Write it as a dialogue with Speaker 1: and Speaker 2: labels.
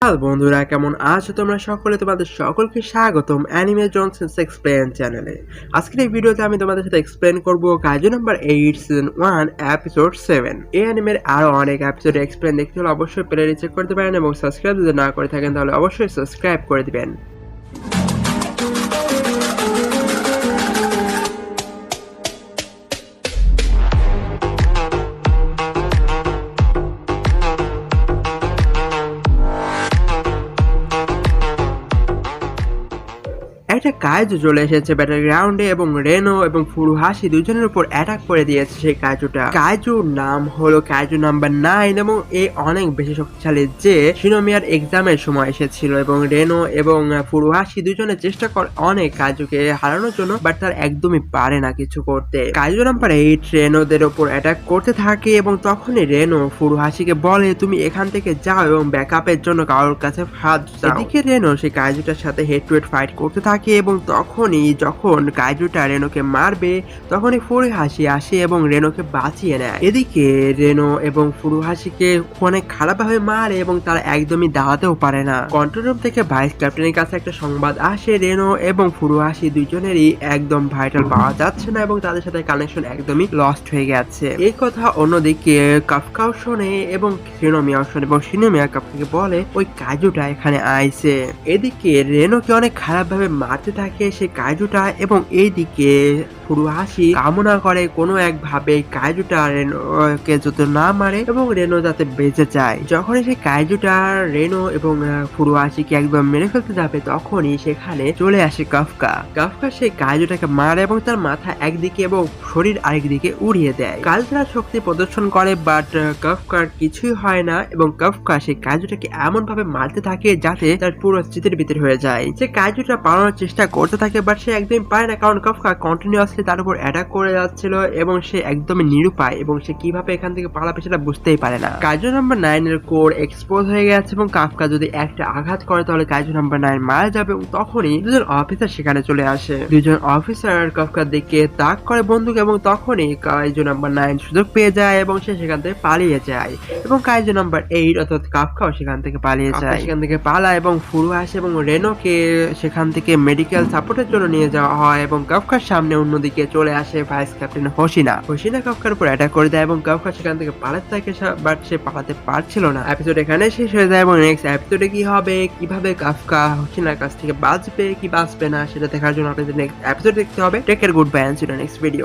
Speaker 1: Hello বন্ধুরা, কেমন আছো তোমরা সকলে? তোমাদের সকলকে স্বাগতম অ্যানিমে জনসন্স এক্সপ্লেন চ্যানেলে। আজকের এই ভিডিওতে আমি তোমাদের সাথে এক্সপ্লেন করব কাইজু নাম্বার 8 সিজন 1 এপিসোড 7। এই অ্যানিমের আরো অনেক এপিসোড এক্সপ্লেন দেখতে হলে অবশ্যই প্লে চেক করতে পারেন এবং সাবস্ক্রাইব যদি না করে থাকেন তাহলে অবশ্যই সাবস্ক্রাইব করে দিবেন। একটা কাইজু চলে এসেছে ব্যাটল গ্রাউন্ডে এবং রেনো এবং ফুরুহাশি দুজনের উপর অ্যাটাক করে দিয়েছে সেই কাইজুটা। কাইজুর নাম হলো কাইজু নাম্বার 9 এবং এ অনেক বেশি শক্তিশালী যে শিনোমিয়ার এক্সামের সময় এসেছিল এবং রেনো এবং ফুরুহাশি দুজনে চেষ্টা করে অনেক কাইজুকে হারানোর জন্য, বাট তার একদমই পারে না কিছু করতে। কাইজু নাম্বার 8 রেনোদের উপর অ্যাটাক করতে থাকে এবং তখনই রেনো ফুরুহাশিকে বলে তুমি এখান থেকে যাও এবং ব্যাকআপের জন্য কারোর কাছে হাত দাও। এদিকে রেনো সেই কাইজুটার সাথে হেড টু হেড ফাইট করতে থাকে এবং তখনই যখন কাইজুটা রেনোকে মারবে তখনই ফুরুহাশি আসে এবং রেনোকে বাঁচিয়ে নেয়। এদিকে রেনো এবং ফুরুহাশিকে অনেক খারাপভাবে মারে এবং তারা একদমই দাঁড়াতেও পারে না। কন্ট্রোল রুম থেকে ভাইস ক্যাপ্টেনের কাছে একটা সংবাদ আসে রেনো এবং ফুরুহাশি দুজনেরই একদম ভাইটাল পাওয়া যাচ্ছে না এবং তাদের সাথে কানেকশন একদমই লস্ট হয়ে গেছে। এই কথা অন্যদিকে কাফকাও শোনে এবং শিনোমিয়াও শোনে এবং শিনোমিয়া কাফকাকে বলে ওই কাইজুটা এখানে আইছে। এদিকে রেনোকে অনেক খারাপভাবে মারতে থাকে সে কাইজুটা এবং এইদিকে ফুরুহাশি কামনা করে কোনো একভাবে কাইজুটা রেনোকে যত না মারে এবং রেনো যাতে বেঁচে যায়। যখনই সে কাইজুটা রেনো এবং ফুরুহাশিকে একদম মেরে ফেলতে যাবে তখনই সেখানে চলে আসে কাফকা। কাফকা সেই কাইজুটাকে মারে এবং তার মাথা একদিকে এবং শরীর আরেকদিকে উড়িয়ে দেয়। কাইজুরা শক্তি প্রদর্শন করে বাট কাফকার কিছুই হয় না এবং কাফকা সেই কাইজুটাকে এমন ভাবে মারতে থাকে যাতে তার পুরো চিতের ভিতর হয়ে যায়। সে কাইজুটা পালানোর চেষ্টা করতে থাকে বাট সে একদমই পারে না কারণ কাফকা কন্টিনিউয়াসলি তার উপর অ্যাটাক করে যাচ্ছিল এবং সে একদমই নিরুপায় এবং সে কিভাবে এখান থেকে পালাবে সেটা বুঝতেই পারে না। কাইজু নাম্বার 9 এর কোর এক্সপোজ হয়ে গেছে এবং কাফকা যদি একটা আঘাত করে তাহলে কাইজু নাম্বার 9 মারা যাবে এবং তখনই দুজন অফিসার সেখানে চলে আসে। দুজন অফিসার কাফকার দিকে তাক করে বন্দুক এবং তখনই কাইজু নাম্বার 9 সুযোগ পেয়ে যায় এবং সে সেখান থেকে পালিয়ে যায় এবং কাইজু নাম্বার 8 অর্থাৎ কাফকাও সেখান থেকে পালিয়ে যায়। সেখান থেকে পালায় এবং ফুরুহাশি এবং রেনোকে সেখান থেকে মেডিকেল সাপোর্টের জন্য নিয়ে যাওয়া হয় এবং কাফকার সামনে অন্যদিকে চলে আসে ভাইস ক্যাপ্টেন হোশিনা। হোশিনা কাফকার উপর অ্যাটাক করে দেয় এবং কাফকা সেখান থেকে পালাতে থাকে বাট সে পালাতে পারছিল না। এপিসোড এখানে শেষ হয়ে যায় এবং নেক্সট এপিসোডে কি হবে, কিভাবে কাফকা হোশিনার কাছ থেকে বাঁচবে কি বাঁচবে না সেটা দেখার জন্য আপনাদের নেক্সট এপিসোড দেখতে হবে। Take care, good bye, and see you in next video.